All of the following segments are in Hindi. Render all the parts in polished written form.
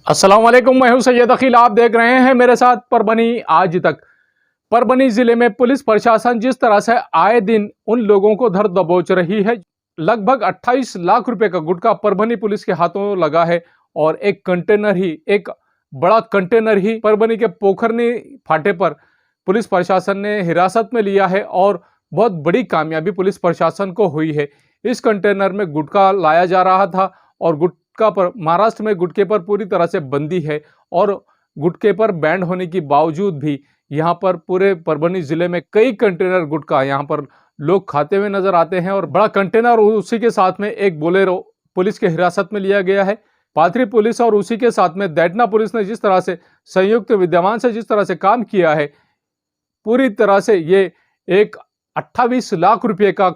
अस्सलाम वालेकुम, मैं हूं सैयद अखिल। आप देख रहे हैं मेरे साथ परभनी आज तक। परभनी जिले में पुलिस प्रशासन जिस तरह से आए दिन उन लोगों को धर दबोच रही है। लगभग 28 लाख रुपए का गुटखा परभनी पुलिस के हाथों लगा है और एक बड़ा कंटेनर ही परभनी के पोखरनी फाटे पर पुलिस प्रशासन ने हिरासत में लिया है और बहुत बड़ी कामयाबी पुलिस प्रशासन को हुई है। इस कंटेनर में गुटखा लाया जा रहा था और गुटखा पर महाराष्ट्र में गुटखे पर पूरी तरह से बंदी है और गुटखे पर बैन होने के बावजूद भी यहाँ पर पूरे परभनी जिले में कई कंटेनर गुटखा यहाँ पर लोग खाते हुए नजर आते हैं और बड़ा कंटेनर उसी के साथ में एक बोलेरो पुलिस के हिरासत में लिया गया है। पाथरी पुलिस और उसी के साथ में दैटना पुलिस ने जिस तरह से संयुक्त विद्यमान से जिस तरह से काम किया है, पूरी तरह से ये एक 28 लाख रुपए का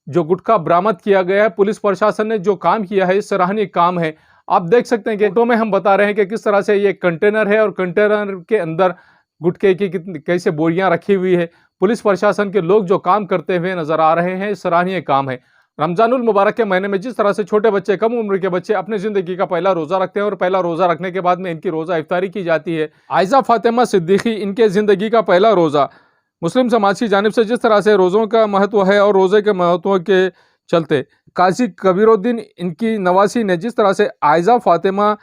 जो गुटखा बरामद किया गया है। पुलिस प्रशासन ने जो काम किया है सराहनीय काम है। आप देख सकते हैं कि फोटो में हम बता रहे हैं कि किस तरह से ये कंटेनर है और कंटेनर के अंदर गुटखे की कैसे बोरियां रखी हुई है। पुलिस प्रशासन के लोग जो काम करते हुए नजर आ रहे हैं, सराहनीय काम है। रमजानुल मुबारक के महीने में जिस तरह से छोटे बच्चे, कम उम्र के बच्चे अपनी जिंदगी का पहला रोजा रखते हैं और पहला रोजा रखने के बाद में इनकी रोजा इफ्तारी की जाती है। आयजा फातिमा सिद्दीकी इनके जिंदगी का पहला रोजा मुस्लिम समाज की जानिब से जिस तरह से रोज़ों का महत्व है और रोज़े के महत्व के चलते काजी कबीरुद्दीन इनकी नवासी ने जिस तरह से आयजा फातिमा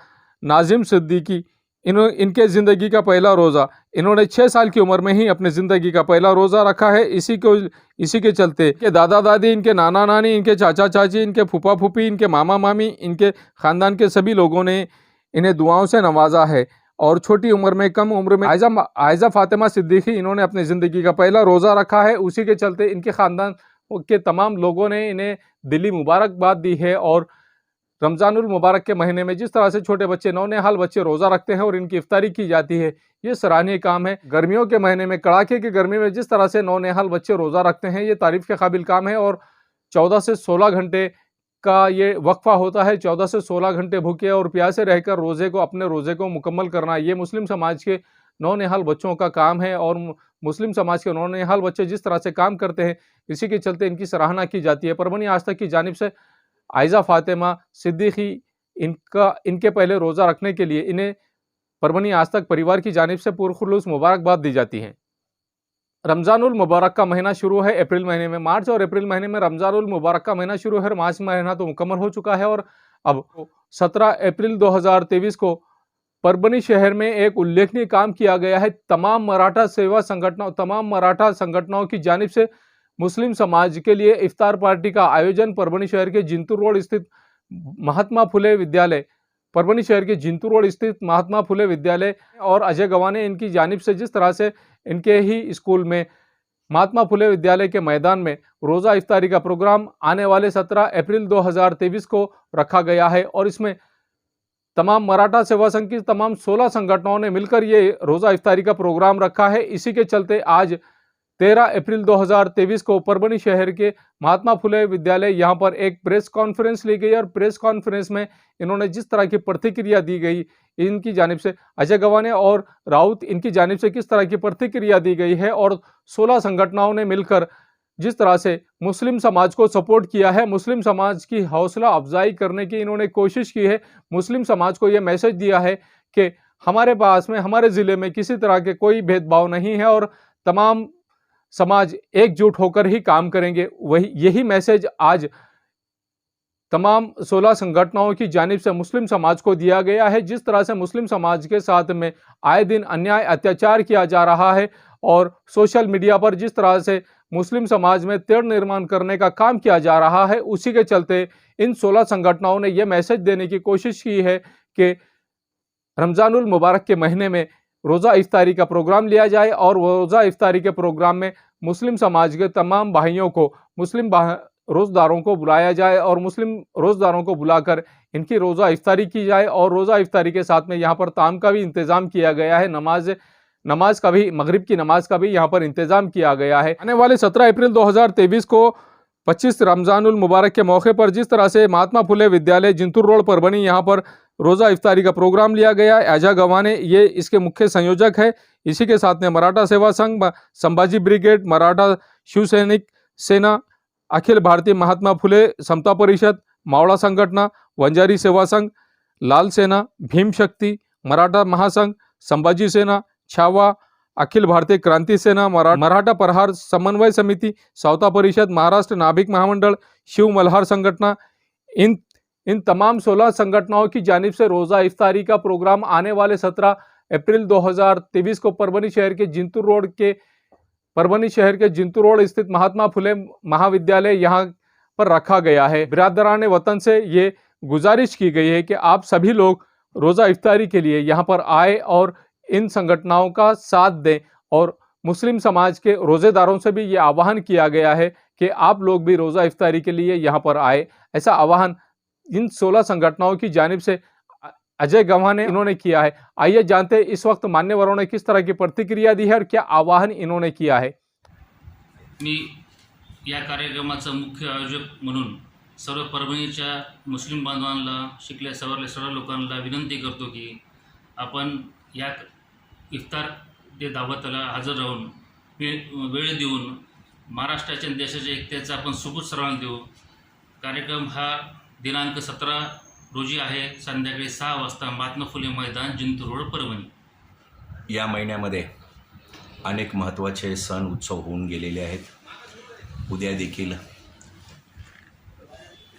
नाजिम सिद्दीकी इनके ज़िंदगी का पहला रोज़ा इन्होंने 6 साल की उम्र में ही अपने ज़िंदगी का पहला रोज़ा रखा है। इसी के चलते के दादा दादी, इनके नाना नानी, इनके चाचा चाची, इनके फूफा फूफी, इनके मामा मामी, इनके ख़ानदान के सभी लोगों ने इन्हें दुआओं से नवाजा है। और छोटी उम्र में, कम उम्र में आयजा फातिमा सिद्दीकी इन्होंने अपनी ज़िंदगी का पहला रोज़ा रखा है। उसी के चलते इनके ख़ानदान के तमाम लोगों ने इन्हें दिली मुबारकबाद दी है। और रमज़ानुल मुबारक के महीने में जिस तरह से छोटे बच्चे, नौनिहाल बच्चे रोज़ा रखते हैं और इनकी इफ्तारी की जाती है, ये सराहनीय काम है। गर्मियों के महीने में, कड़ाके की गर्मी में जिस तरह से नौनिहाल बच्चे रोज़ा रखते हैं, ये तारीफ़ के काबिल काम है। और 14 से 16 घंटे का ये वक्फा होता है। 14 से 16 घंटे भूखे और प्यासे रहकर अपने रोज़े को मुकम्मल करना, ये मुस्लिम समाज के नौनिहाल बच्चों का काम है। और मुस्लिम समाज के नौनिहाल बच्चे जिस तरह से काम करते हैं, इसी के चलते इनकी सराहना की जाती है। परभनी आज तक की जानिब से आयजा फातिमा सिद्दीकी इनके पहले रोज़ा रखने के लिए इन्हें परभनी आज तक परिवार की जानिब से पुरखुलूस मुबारकबाद दी जाती है। रमज़ानुल मुबारक का महीना शुरू है अप्रैल महीने में। मार्च और अप्रैल महीने में रमज़ानुल मुबारक का महीना शुरू है। मार्च महीना तो मुकम्मल हो चुका है और अब 17 अप्रैल 2023 को परभनी शहर में एक उल्लेखनीय काम किया गया है। तमाम मराठा संगठनों की जानिब से मुस्लिम समाज के लिए इफ्तार पार्टी का आयोजन परभनी शहर के जिंतूर रोड स्थित महात्मा फुले विद्यालय और अजय गवाने इनकी जानिब से जिस तरह से इनके ही स्कूल में महात्मा फुले विद्यालय के मैदान में रोज़ा इफ्तारी का प्रोग्राम आने वाले 17 अप्रैल 2023 को रखा गया है। और इसमें तमाम मराठा सेवा संघ की तमाम 16 संगठनों ने मिलकर ये रोज़ा इफ्तारी का प्रोग्राम रखा है। इसी के चलते आज 13 अप्रैल 2023 को परभनी शहर के महात्मा फुले विद्यालय यहाँ पर एक प्रेस कॉन्फ्रेंस ली गई और प्रेस कॉन्फ्रेंस में इन्होंने जिस तरह की प्रतिक्रिया दी गई, इनकी जानिब से अजय गवाने और राउत इनकी जानिब से किस तरह की प्रतिक्रिया दी गई है और 16 संगठनों ने मिलकर जिस तरह से मुस्लिम समाज को सपोर्ट किया है, मुस्लिम समाज की हौसला अफजाई करने की इन्होंने कोशिश की है। मुस्लिम समाज को यह मैसेज दिया है कि हमारे पास में, हमारे ज़िले में किसी तरह के कोई भेदभाव नहीं है और तमाम समाज एकजुट होकर ही काम करेंगे। यही मैसेज आज तमाम 16 संगठनों की जानिब से मुस्लिम समाज को दिया गया है। जिस तरह से मुस्लिम समाज के साथ में आए दिन अन्याय अत्याचार किया जा रहा है और सोशल मीडिया पर जिस तरह से मुस्लिम समाज में तेढ़ निर्माण करने का काम किया जा रहा है, उसी के चलते इन 16 संगठनों ने यह मैसेज देने की कोशिश की है कि रमज़ानुल मुबारक के महीने में रोज़ा इफ्तारी का प्रोग्राम लिया जाए और रोज़ा इफ्तारी के प्रोग्राम में मुस्लिम समाज के तमाम भाइयों को, मुस्लिम रोज़दारों को बुलाया जाए और मुस्लिम रोज़दारों को बुलाकर इनकी रोज़ा इफ्तारी की जाए। और रोज़ा इफ्तारी के साथ में यहाँ पर ताम का भी इंतज़ाम किया गया है, नमाज का भी, मगरिब की नमाज का भी यहाँ पर इंतज़ाम किया गया है। आने वाले 17 अप्रैल 2023 को 25 रमज़ानुल मुबारक के मौके पर जिस तरह से महात्मा फुले विद्यालय जिंतूर रोड परभनी यहाँ पर रोज़ा इफ्तारी का प्रोग्राम लिया गया। अजय गवाने ये इसके मुख्य संयोजक है। इसी के साथ में मराठा सेवा संघ, संभाजी ब्रिगेड, मराठा शिव सैनिक सेना, अखिल भारतीय महात्मा फुले समता परिषद, मावळा संघटना, वंजारी सेवा संघ, लाल सेना, भीम शक्ति, मराठा महासंघ, संभाजी सेना, छावा, अखिल भारतीय क्रांति सेना, मराठा प्रहार समन्वय समिति, सावता परिषद, महाराष्ट्र नाभिक महामंडल, शिव मल्हार संगठन, इन तमाम 16 संगठनों की जानिब से रोज़ा इफ्तारी का प्रोग्राम आने वाले 17 अप्रैल 2023 को परभनी शहर के जिंतूर रोड स्थित महात्मा फुले महाविद्यालय यहाँ पर रखा गया है। बिरादरान वतन से ये गुजारिश की गई है कि आप सभी लोग रोज़ा इफ्तारी के लिए यहाँ पर आए और इन संगठनों का साथ दें, और मुस्लिम समाज के रोज़ेदारों से भी ये आह्वान किया गया है कि आप लोग भी रोज़ा इफ्तारी के लिए यहाँ पर आए। ऐसा आह्वान इन 16 संगठनों की जानिब से अजय गवाह ने इन्होंने किया है। आइए जानते हैं इस वक्त मान्यवरों ने किस तरह की प्रतिक्रिया दी है और क्या आह्वान इन्होंने किया है। मी या कार्यक्रमाचा मुख्य आयोजक म्हणून सर्व परभणीच्या मुस्लिम बांधवांना, शिकल्या सवरल्या लोकांना विनंती करतो की आपण या इफ्तार ते दावतला हजर राहून वेळ देऊन महाराष्ट्राच्या आणि देशाच्या एकतेचा आपण सुपूत सर्वांना देऊ। कार्यक्रम हा दिनांक 17 रोजी आहे, संध्याकाळी 6 वाजता महात्मा फुले मैदान, जिंतूर रोड, परभणी। या महिन्यामध्ये अनेक महत्त्वाचे सण उत्सव होऊन गेलेले आहेत। उद्या देखील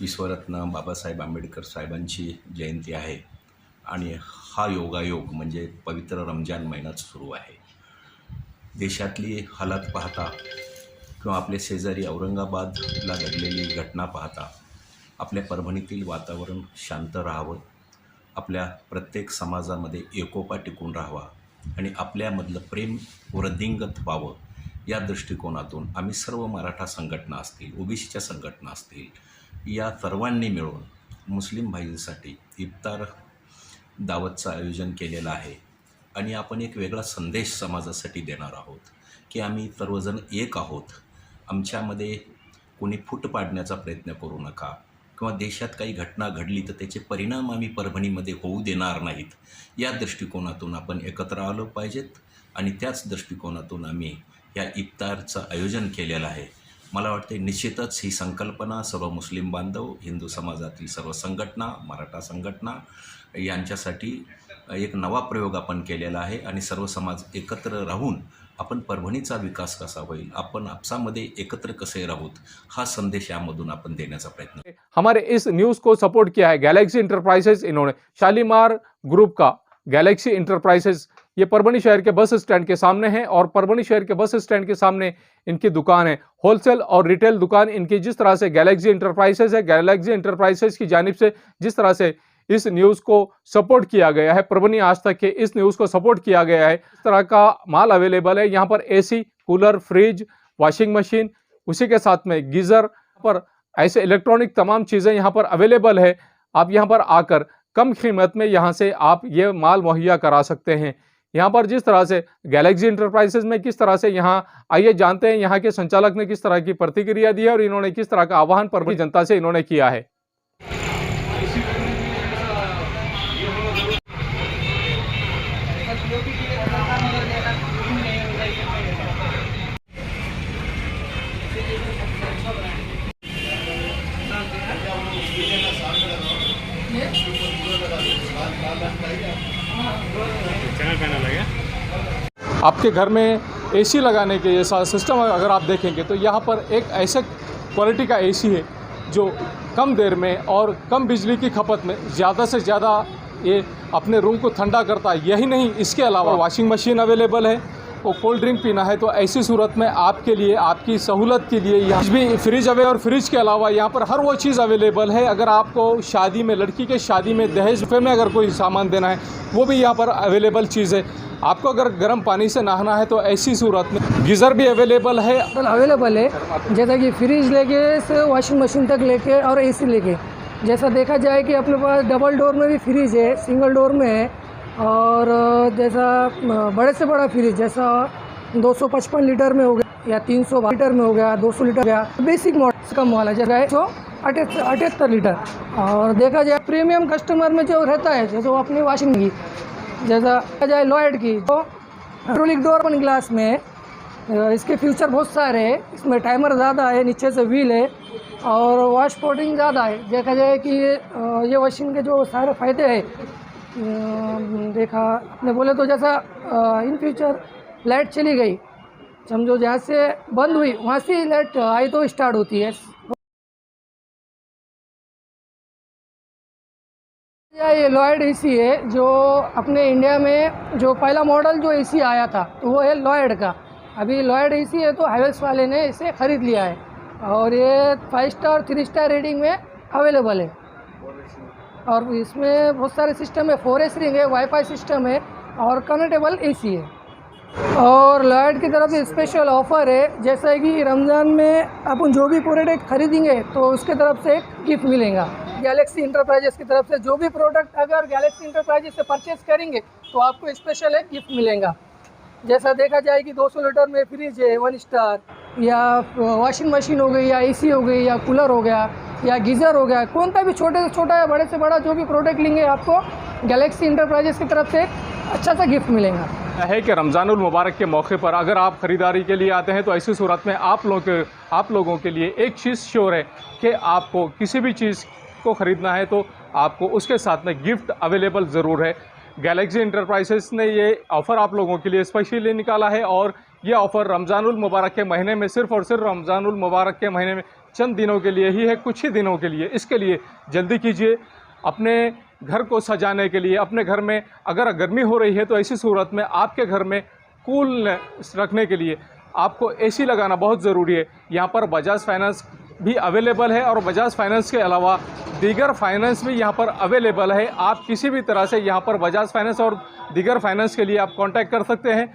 विश्वरत्न बाबासाहेब आंबेडकर साहेबांची जयंती आहे आणि हा योगायोग म्हणजे पवित्र रमजान महिना सुरू आहे। देशातली हालत पाहता किंवा आपले शेजारी औरंगाबादला घडलेली घटना पाहता आपल्या परभणीतील वातावरण शांत राहावं, आपल्या प्रत्येक समाजामध्ये एकोपा टिकून राहावा आणि आपल्यामधलं प्रेम वृद्धिंगत व्हावं, या दृष्टिकोनातून आम्ही सर्व मराठा संघटना असतील, ओबीसीच्या संघटना असतील, या सर्वांनी मिळून मुस्लिम भाईंसाठी इफ्तार दावतचं आयोजन केलेलं आहे आणि आपण एक वेगळा संदेश समाजासाठी देणार आहोत की आम्ही सर्वजण एक आहोत। आमच्यामध्ये कोणी फूट पाडण्याचा प्रयत्न करू नका किंवा देशात काही घटना घडली तर त्याचे परिणाम आम्ही परभणीमध्ये होऊ देणार नाहीत, या दृष्टिकोनातून आपण एकत्र आलो पाहिजेत आणि त्याच दृष्टिकोनातून आम्ही या इफ्तारचं आयोजन केलेलं आहे। मला वाटते निश्चितच ही संकल्पना सर्व मुस्लिम बांधव, हिंदू समाजातील सर्व संघटना, मराठा संघटना यांच्यासाठी एक नवा प्रयोग आपण केलेला आहे आणि सर्व समाज एकत्र राहून अपन परभणीचा विकास कसा होईल, आपण आपसामध्ये एकत्र कसे राहूत, हा संदेश यामधून आपण देण्याचा प्रयत्न। हमारे इस न्यूज़ को सपोर्ट किया है गैलेक्सी इंटरप्राइजेज। इन्होंने शालीमार ग्रुप का गैलेक्सी इंटरप्राइजेज, ये परभणी शहर के बस स्टैंड के सामने है और परभणी शहर के बस स्टैंड के सामने इनकी दुकान है, होलसेल और रिटेल दुकान इनकी। जिस तरह से गैलेक्सी इंटरप्राइजेज है, गैलेक्सी इंटरप्राइजेज की जानिब से जिस तरह से इस न्यूज़ को सपोर्ट किया गया है, परभणी आज तक के इस न्यूज़ को सपोर्ट किया गया है, इस तरह का माल अवेलेबल है। यहाँ पर AC, cooler, fridge, washing machine, उसी के साथ में गीज़र, पर ऐसे इलेक्ट्रॉनिक तमाम चीज़ें यहाँ पर अवेलेबल है। आप यहाँ पर आकर कम कीमत में यहाँ से आप ये माल मुहैया करा सकते हैं। यहाँ पर जिस तरह से गैलेक्सी इंटरप्राइजेज में किस तरह से यहाँ, आइए जानते हैं यहाँ के संचालक ने किस तरह की प्रतिक्रिया दी है और इन्होंने किस तरह का आह्वान परभणी जनता से इन्होंने किया है। आपके घर में एसी लगाने के जैसा सिस्टम अगर आप देखेंगे तो यहाँ पर एक ऐसे क्वालिटी का एसी है जो कम देर में और कम बिजली की खपत में ज़्यादा से ज़्यादा ये अपने रूम को ठंडा करता है। यही नहीं, इसके अलावा वॉशिंग मशीन अवेलेबल है। वो कोल्ड ड्रिंक पीना है तो ऐसी सूरत में आपके लिए, आपकी सहूलत के लिए यहाँ भी फ्रिज अवेलेबल, और फ्रिज के अलावा यहाँ पर हर वो चीज़ अवेलेबल है। अगर आपको शादी में, लड़की के शादी में दहेज में अगर कोई सामान देना है वो भी यहाँ पर अवेलेबल चीज़ है। आपको अगर गर्म पानी से नहाना है तो ऐसी सूरत में गीज़र भी अवेलेबल है। जैसा कि फ्रिज लेके से वॉशिंग मशीन तक लेके और एसी लेके, जैसा देखा जाए कि अपने पास डबल डोर में भी फ्रिज है, सिंगल डोर में है, और जैसा बड़े से बड़ा फ्रिज जैसा 255 लीटर में हो गया या 300 लीटर में हो गया, 200 लीटर गया, बेसिक मॉडल कम वाला जैसा है 178 लीटर। और देखा जाए प्रीमियम कस्टमर में जो रहता है, जैसे वो अपनी वॉशिंग की, जैसा देखा जाए लॉयड की तो हाइड्रोलिक डोर 1 ग्लास में इसके फीचर बहुत सारे हैं, इसमें टाइमर ज़्यादा है, नीचे से व्हील है और वॉश कोटिंग ज़्यादा है। देखा जाए कि ये वॉशिंग के जो सारे फ़ायदे हैं, देखा आपने बोले तो जैसा इन फ्यूचर लाइट चली गई, समझो जहाँ से बंद हुई वहाँ से लाइट आई तो स्टार्ट होती है। ये लॉयड एसी है, जो अपने इंडिया में जो पहला मॉडल जो एसी आया था तो वो है लॉयड का। अभी लॉयड एसी है तो हैवेल्स वाले ने इसे ख़रीद लिया है और ये 5 स्टार 3 स्टार रेटिंग में अवेलेबल है। और इसमें बहुत सारे सिस्टम है, 4S रिंग है, वाईफाई सिस्टम है और कनेक्टेबल एसी है। और लॉयड की तरफ से स्पेशल ऑफ़र है, जैसा कि रमज़ान में अपन जो भी प्रोडक्ट खरीदेंगे तो उसके तरफ से एक गिफ्ट मिलेगा। गैलेक्सी इंटरप्राइजेस की तरफ से जो भी प्रोडक्ट अगर गैलेक्सी इंटरप्राइजेस से परचेस करेंगे तो आपको स्पेशल एक गिफ्ट मिलेगा। जैसा देखा जाए कि 200 लीटर में फ्रिज है 1 स्टार, या वॉशिंग मशीन हो गई, या एसी हो गई, या कूलर हो गया, या गीज़र हो गया, कौन सा भी छोटे से छोटा या बड़े से बड़ा जो भी प्रोडक्ट लेंगे आपको गैलेक्सी इंटरप्राइजेस की तरफ से अच्छा सा गिफ्ट मिलेगा। है कि रमज़ानुल मुबारक के मौके पर अगर आप ख़रीदारी के लिए आते हैं तो ऐसी सूरत में आप लोगों के लिए एक चीज़ श्योर है कि आपको किसी भी चीज़ को ख़रीदना है तो आपको उसके साथ में गिफ्ट अवेलेबल ज़रूर है। गैलेक्सी इंटरप्राइजेस ने ये ऑफ़र आप लोगों के लिए स्पेशली निकाला है और ये ऑफ़र रमज़ानुल मुबारक के महीने में सिर्फ़ और सिर्फ रमज़ानुल मुबारक के महीने में चंद दिनों के लिए ही है, कुछ ही दिनों के लिए। इसके लिए जल्दी कीजिए। अपने घर को सजाने के लिए, अपने घर में अगर गर्मी हो रही है तो ऐसी सूरत में आपके घर में कूल रखने के लिए आपको एसी लगाना बहुत ज़रूरी है। यहाँ पर बजाज फाइनेंस भी अवेलेबल है और बजाज फाइनेंस के अलावा दीगर फाइनेंस भी यहाँ पर अवेलेबल है। आप किसी भी तरह से यहाँ पर बजाज फाइनेंस और दीगर फाइनेंस के लिए आप कांटेक्ट कर सकते हैं।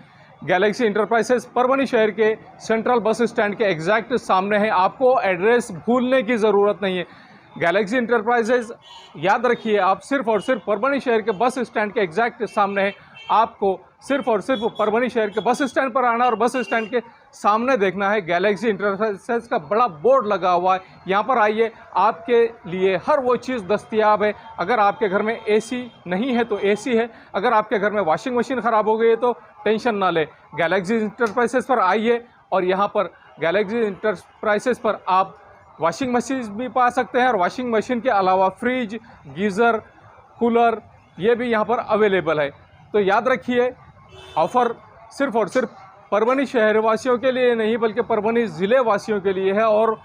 गैलेक्सी इंटरप्राइजेस परभनी शहर के सेंट्रल बस स्टैंड के एग्जैक्ट सामने है। आपको एड्रेस भूलने की ज़रूरत नहीं है। गैलेक्सी इंटरप्राइजेस याद रखिए, आप सिर्फ़ और सिर्फ परभनी शहर के बस स्टैंड के एग्जैक्ट सामने है। आपको सिर्फ़ और सिर्फ परभनी शहर के बस स्टैंड पर आना और बस स्टैंड के सामने देखना है गैलेक्सी इंटरप्राइजेस का बड़ा बोर्ड लगा हुआ है। यहाँ पर आइए, आपके लिए हर वो चीज़ दस्तयाब है। अगर आपके घर में एसी नहीं है तो एसी है, अगर आपके घर में वॉशिंग मशीन ख़राब हो गई है तो टेंशन ना ले, गैलेक्सी इंटरप्राइजेस पर आइए और यहाँ पर गैलेक्सी इंटरप्राइजेस पर आप वॉशिंग मशीन भी पा सकते हैं और वॉशिंग मशीन के अलावा फ्रिज, गीज़र, कूलर ये भी यहाँ पर अवेलेबल है। तो याद रखिए, ऑफ़र सिर्फ़ और सिर्फ परभनी शहर वासियों के लिए नहीं बल्कि परभनी ज़िले वासियों के लिए है और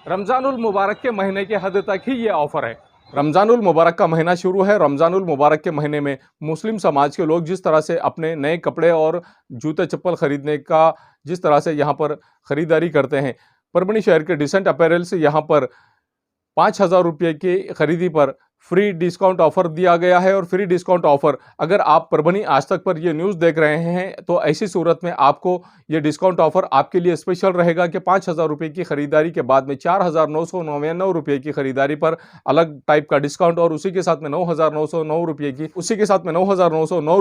रमज़ानुल मुबारक के महीने के हद तक ही ये ऑफ़र है। रमज़ानुल मुबारक का महीना शुरू है। रमज़ानुल मुबारक के महीने में मुस्लिम समाज के लोग जिस तरह से अपने नए कपड़े और जूते चप्पल ख़रीदने का जिस तरह से यहाँ पर ख़रीदारी करते हैं, परभनी शहर के डिसेंट अपैरल से यहाँ पर 5,000 रुपये की खरीदी पर फ्री डिस्काउंट ऑफर दिया गया है। और फ्री डिस्काउंट ऑफर, अगर आप परभनी आज तक पर ये न्यूज़ देख रहे हैं तो ऐसी सूरत में आपको ये डिस्काउंट ऑफर आपके लिए स्पेशल रहेगा कि 5,000 रुपये की खरीदारी के बाद में 4,999 रुपये की खरीदारी पर अलग टाइप का डिस्काउंट और उसी के साथ में 9,909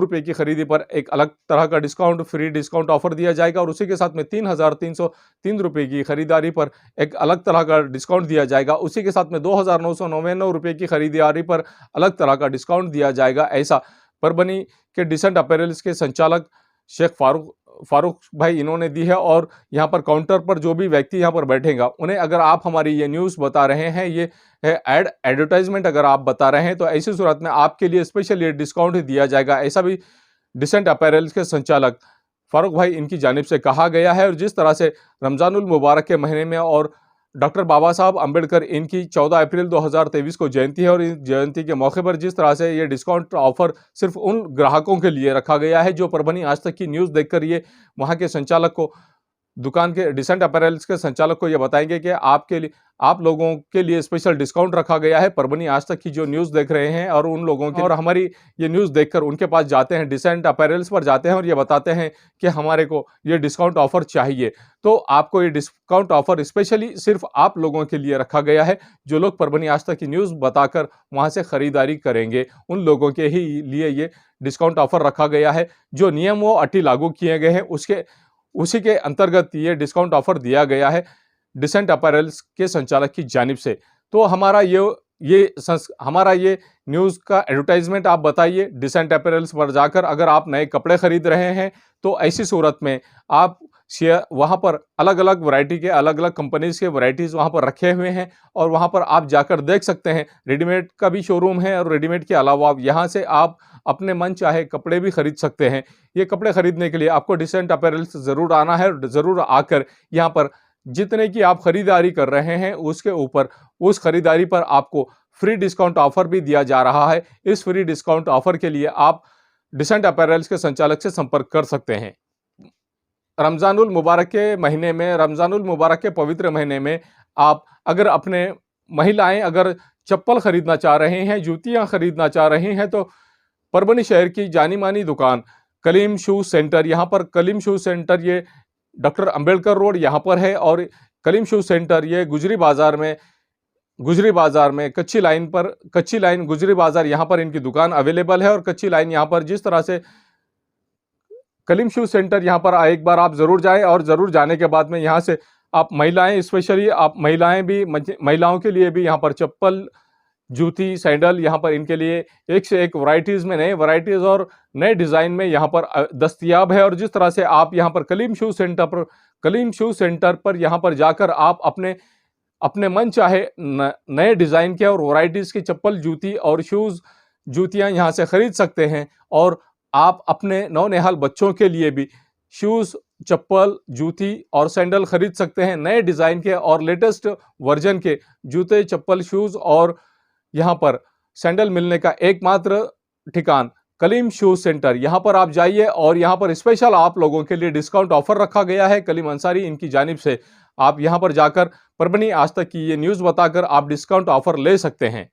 रुपये की खरीदी पर एक अलग तरह का डिस्काउंट, फ्री डिस्काउंट ऑफर दिया जाएगा। और उसी के साथ में 3,303 रुपये की खरीदारी पर एक अलग तरह का डिस्काउंट दिया जाएगा। उसी के साथ में 2,999 रुपये की खरीदारी पर अलग तरह का डिस्काउंट दिया जाएगा। ऐसा परभनी के डिसेंट अपैरल्स के संचालक शेख फारूक भाई इन्होंने दी है। और यहाँ पर काउंटर पर जो भी व्यक्ति यहाँ पर बैठेगा उन्हें अगर आप हमारी ये न्यूज़ बता रहे हैं, ये एडवर्टाइजमेंट अगर आप बता रहे हैं तो ऐसी सूरत में आपके लिए स्पेशल ये डिस्काउंट दिया जाएगा। ऐसा भी डिसेंट अपैरल्स के संचालक फारूक भाई इनकी जानिब से कहा गया है। और जिस तरह से रमज़ानुल मुबारक के महीने में और डॉक्टर बाबा साहब अम्बेडकर इनकी 14 अप्रैल 2023 को जयंती है और इस जयंती के मौके पर जिस तरह से ये डिस्काउंट ऑफर सिर्फ उन ग्राहकों के लिए रखा गया है जो परभनी आज तक की न्यूज़ देखकर ये वहाँ के संचालक को, दुकान के डिसेंट अपैरल्स के संचालक को ये बताएंगे कि आप लोगों के लिए स्पेशल डिस्काउंट रखा गया है। परभनी आज तक की जो न्यूज़ देख रहे हैं और उन लोगों के, और हमारी ये न्यूज़ देखकर उनके पास जाते हैं, डिसेंट अपैरल्स पर जाते हैं और ये बताते हैं कि हमारे को ये डिस्काउंट ऑफर चाहिए, तो आपको ये डिस्काउंट ऑफर स्पेशली सिर्फ आप लोगों के लिए रखा गया है। जो लोग परभनी आज तक की न्यूज़ बताकर वहाँ से ख़रीदारी करेंगे उन लोगों के ही लिए ये डिस्काउंट ऑफर रखा गया है। जो नियम व अटी लागू किए गए हैं उसी के अंतर्गत ये डिस्काउंट ऑफर दिया गया है डिसेंट अपैरल्स के संचालक की जानिब से। तो हमारा ये न्यूज़ का एडवर्टाइजमेंट आप बताइए डिसेंट अपैरल्स पर जाकर। अगर आप नए कपड़े खरीद रहे हैं तो ऐसी सूरत में आप शेयर वहाँ पर अलग अलग वैरायटी के अलग अलग कंपनीज के वैरायटीज़ वहाँ पर रखे हुए हैं और वहाँ पर आप जाकर देख सकते हैं। रेडीमेड का भी शोरूम है और रेडीमेड के अलावा यहाँ से आप अपने मन चाहे कपड़े भी खरीद सकते हैं। ये कपड़े खरीदने के लिए आपको डिसेंट अपैरल्स ज़रूर आना है, ज़रूर आकर यहाँ पर जितने की आप खरीदारी कर रहे हैं उसके ऊपर उस खरीदारी पर आपको फ्री डिस्काउंट ऑफर भी दिया जा रहा है। इस फ्री डिस्काउंट ऑफर के लिए आप डिसेंट अपैरल्स के संचालक से संपर्क कर सकते हैं। रमज़ानुल मुबारक के महीने में, रमज़ानुल मुबारक के पवित्र महीने में आप अगर अपने महिलाएं अगर चप्पल खरीदना चाह रहे हैं, जूतियां खरीदना चाह रही हैं तो परभनी शहर की जानी मानी दुकान कलीम शू सेंटर, यहाँ पर कलीम शू सेंटर ये डॉक्टर अंबेडकर रोड यहाँ पर है और कलीम शू सेंटर ये गुजरी बाज़ार में कच्ची लाइन गुजरी बाज़ार यहाँ पर इनकी दुकान अवेलेबल है। और कच्ची लाइन यहाँ पर जिस तरह से कलीम शू सेंटर यहाँ पर एक बार आप ज़रूर जाएं और ज़रूर जाने के बाद में यहाँ से आप महिलाएं, स्पेशली आप महिलाओं के लिए भी यहाँ पर चप्पल, जूती, सैंडल यहाँ पर इनके लिए एक से एक वैरायटीज़ में नए वैरायटीज़ और नए डिज़ाइन में यहाँ पर दस्तयाब है। और जिस तरह से आप यहाँ पर कलीम शू सेंटर पर यहाँ पर जाकर आप अपने मन चाहे नए डिज़ाइन के और वैरायटीज़ की चप्पल, जूती और जूतियाँ यहाँ से ख़रीद सकते हैं। और आप अपने नौनिहाल बच्चों के लिए भी शूज़, चप्पल, जूती और सैंडल खरीद सकते हैं। नए डिज़ाइन के और लेटेस्ट वर्जन के जूते, चप्पल, शूज़ और यहाँ पर सैंडल मिलने का एकमात्र ठिकान कलीम शू सेंटर। यहाँ पर आप जाइए और यहाँ पर स्पेशल आप लोगों के लिए डिस्काउंट ऑफर रखा गया है। कलीम अंसारी इनकी जानिब से आप यहाँ पर जाकर परभनी आज तक की ये न्यूज़ बताकर आप डिस्काउंट ऑफर ले सकते हैं।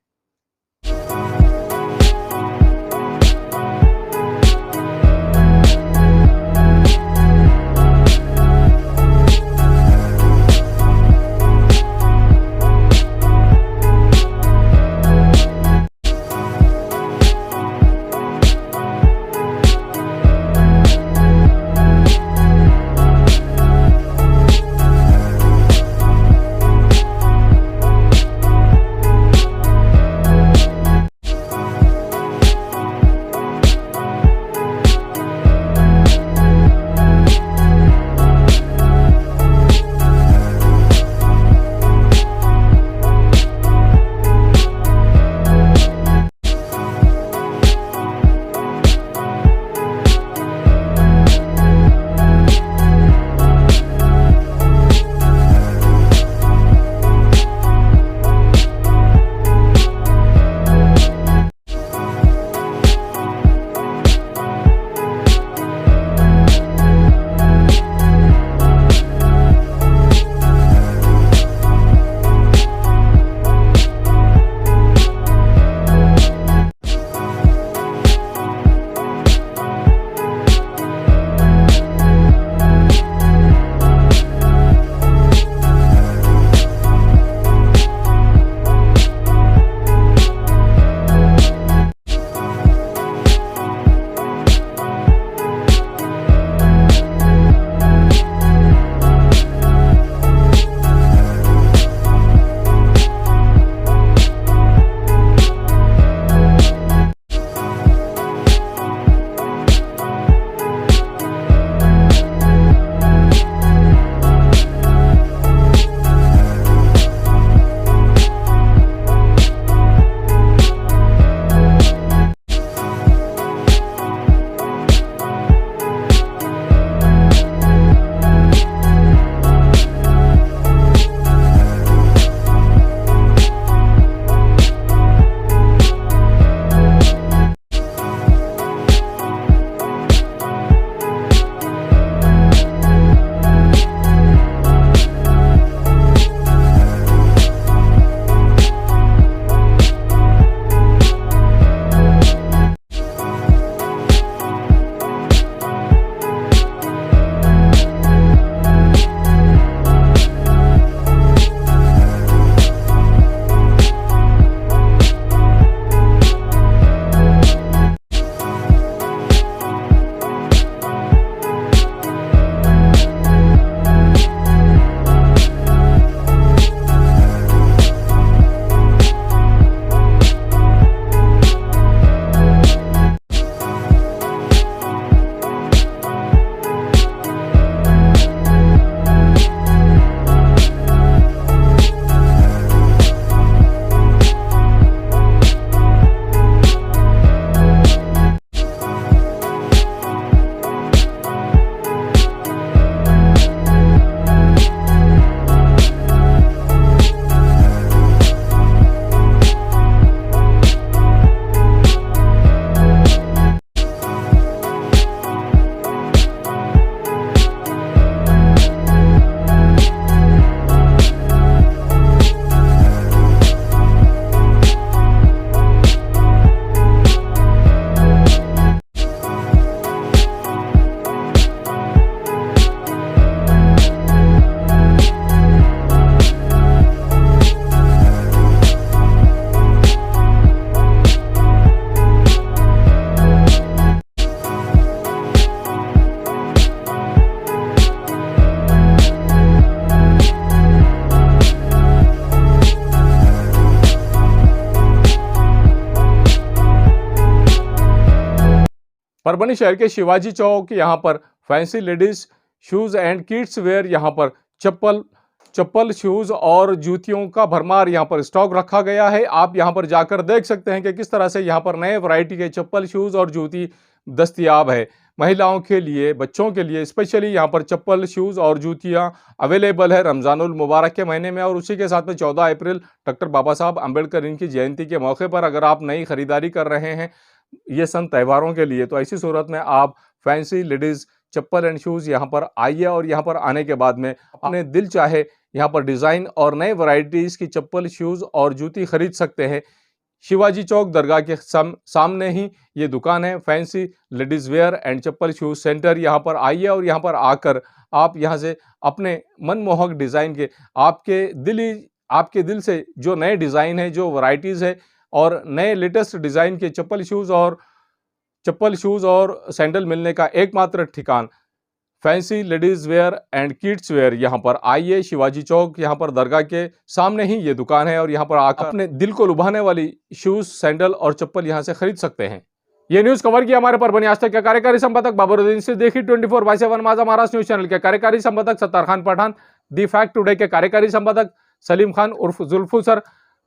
परभनी शहर के शिवाजी चौक यहाँ पर fancy ladies shoes and kids wear यहाँ पर चप्पल शूज़ और जूतियों का भरमार यहाँ पर स्टॉक रखा गया है। आप यहाँ पर जाकर देख सकते हैं कि किस तरह से यहाँ पर नए वैरायटी के चप्पल शूज़ और जूती दस्तयाब है। महिलाओं के लिए, बच्चों के लिए स्पेशली यहाँ पर चप्पल शूज़ और जूतियाँ अवेलेबल है रमज़ानुल मुबारक के महीने में। और उसी के साथ में 14 अप्रैल डॉक्टर बाबा साहब अम्बेडकर इनकी जयंती के मौके पर अगर आप नई खरीदारी कर रहे हैं ये सन त्योहारों के लिए, तो ऐसी सूरत में आप fancy ladies chappal and shoes यहाँ पर आइए और यहाँ पर आने के बाद में अपने दिल चाहे यहाँ पर डिज़ाइन और नए वैरायटीज़ की चप्पल शूज़ और जूती खरीद सकते हैं। शिवाजी चौक दरगाह के सामने ही ये दुकान है, fancy ladies wear and chappal shoes centre. यहाँ पर आइए और यहाँ पर आकर आप यहाँ से अपने मनमोहक डिज़ाइन के आपके दिल से जो नए डिज़ाइन है, जो वैरायटीज़ है और नए लेटेस्ट डिज़ाइन के चप्पल शूज़ और सैंडल मिलने का एकमात्र ठिकान fancy ladies wear and kids wear. यहाँ पर आइए, शिवाजी चौक यहाँ पर दरगाह के सामने ही ये दुकान है और यहाँ पर आकर अपने दिल को लुभाने वाली शूज़, सैंडल और चप्पल यहाँ से खरीद सकते हैं। ये न्यूज़ कवर किया हमारे परभनी आज तक के कार्यकारी संपादक बाबरुद्दीन सिद्दीकी, 24/7 माझा महाराष्ट्र न्यूज़ चैनल के कार्यकारी संपादक Sattar Khan Pathan, the fact today के कार्यकारी संपादक सलीम खान उर्फ जुल्फू सर,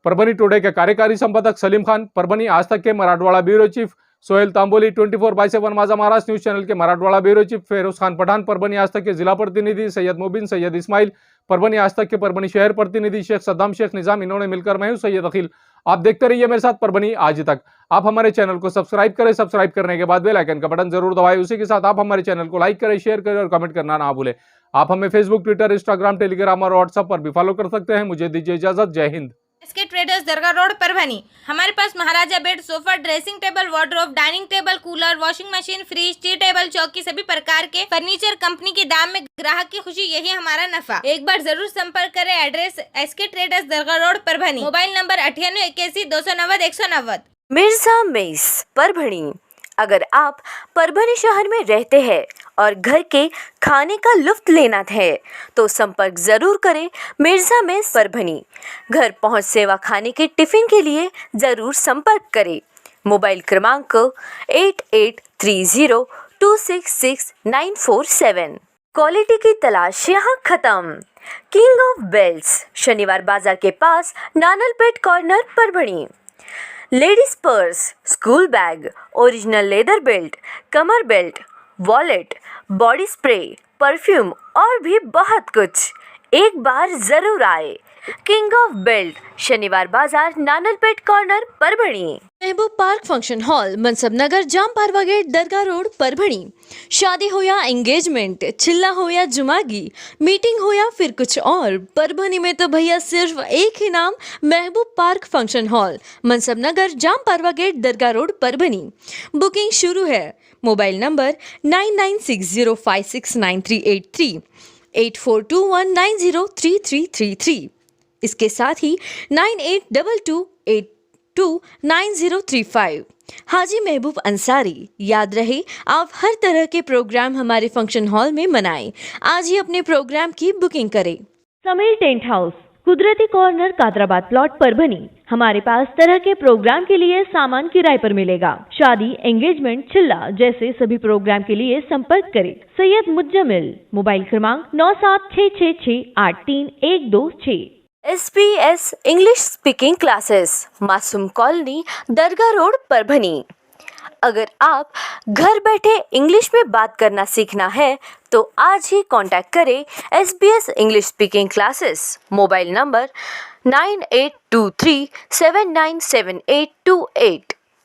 परभनी टुडे के कार्यकारी संपादक सलीम खान, परभनी आज तक के मराठवाड़ा ब्यूरो चीफ सोहेल तांबोली, 24/7 माझा महाराष्ट्र न्यूज़ चैनल के मराठवाड़ा ब्यूरो चीफ फेरोज खान पठान, परभनी आज तक के जिला प्रतिनिधि सैयद मुबिन, सैयद इस्माइल, परभनी आज तक के परभनी शहर प्रतिनिधि शेख सद्दाम, शेख निजाम, इन्होंने मिलकर मैं हूं सैयद अखिल। आप देखते रहिए मेरे साथ परभनी आज तक। आप हमारे चैनल को सब्सक्राइब करें, सब्सक्राइब करने के बाद बेल आइकन का बटन जरूर दबाएं। उसी के साथ आप हमारे चैनल को लाइक करें, शेयर करें और कमेंट करना ना भूलें। आप हमें फेसबुक, ट्विटर, इंस्टाग्राम, टेलीग्राम और व्हाट्सएप पर भी फॉलो कर सकते हैं। मुझे दीजिए इजाजत। जय हिंद। एसके ट्रेडर्स दरगाह रोड परभनी। हमारे पास महाराजा bed, sofa, dressing table, wardrobe, dining table, cooler, washing machine, fridge, tea table, चौकी सभी प्रकार के फर्नीचर कंपनी के दाम में ग्राहक की खुशी, यही हमारा नफा। एक बार जरूर संपर्क करें। एड्रेस एसके ट्रेडर्स दरगाह road Parbhani. Mobile number 9881 Mirza mess Parbhani. अगर आप परभनी शहर में रहते हैं और घर के खाने का लुत्फ लेना है तो संपर्क जरूर करें मिर्जा मेस परभनी। घर पहुंच सेवा खाने के टिफिन के लिए जरूर संपर्क करें। मोबाइल क्रमांक 8830266947। क्वालिटी की तलाश यहाँ खत्म। किंग ऑफ बेल्ट्स, शनिवार बाजार के पास, Nanalpeth corner Parbhani. Ladies purse, school bag, original leather belt, कमर belt, wallet, body spray, perfume और भी बहुत कुछ। एक बार जरूर आए। किंग ऑफ बेल्ट, शनिवार बाजार, नानलपेट कॉर्नर परभनी। महबूब पार्क फंक्शन हॉल, मनसब नगर, जाम पारवा गेट, दरगाह रोड परभनी। शादी हो या एंगेजमेंट, चिल्ला हो या जुमागी, मीटिंग हो या फिर कुछ और, परभनी में तो भैया सिर्फ एक ही नाम, महबूब पार्क फंक्शन हॉल, मनसब नगर, जाम पारवा गेट, दरगाह रोड परभनी। बुकिंग शुरू है। Mobile number 9960569383, 8421903333। इसके साथ ही 9822829035। हाजी महबूब अंसारी। याद रहे, आप हर तरह के प्रोग्राम हमारे फंक्शन हॉल में मनाएं। आज ही अपने प्रोग्राम की बुकिंग करें। समीर टेंट हाउस, कुदरती कॉर्नर, कादराबाद प्लॉट परभनी। हमारे पास तरह के प्रोग्राम के लिए सामान किराए पर मिलेगा। शादी, एंगेजमेंट, चिल्ला जैसे सभी प्रोग्राम के लिए संपर्क करें सैयद मुज्जमिल। मोबाइल क्रमांक 9766683126। SBS इंग्लिश स्पीकिंग क्लासेस, मासूम कॉलोनी, दरगाह रोड परभनी। अगर आप घर बैठे इंग्लिश में बात करना सीखना है तो आज ही कांटेक्ट करें SBS English speaking classes. Mobile number 9823797828।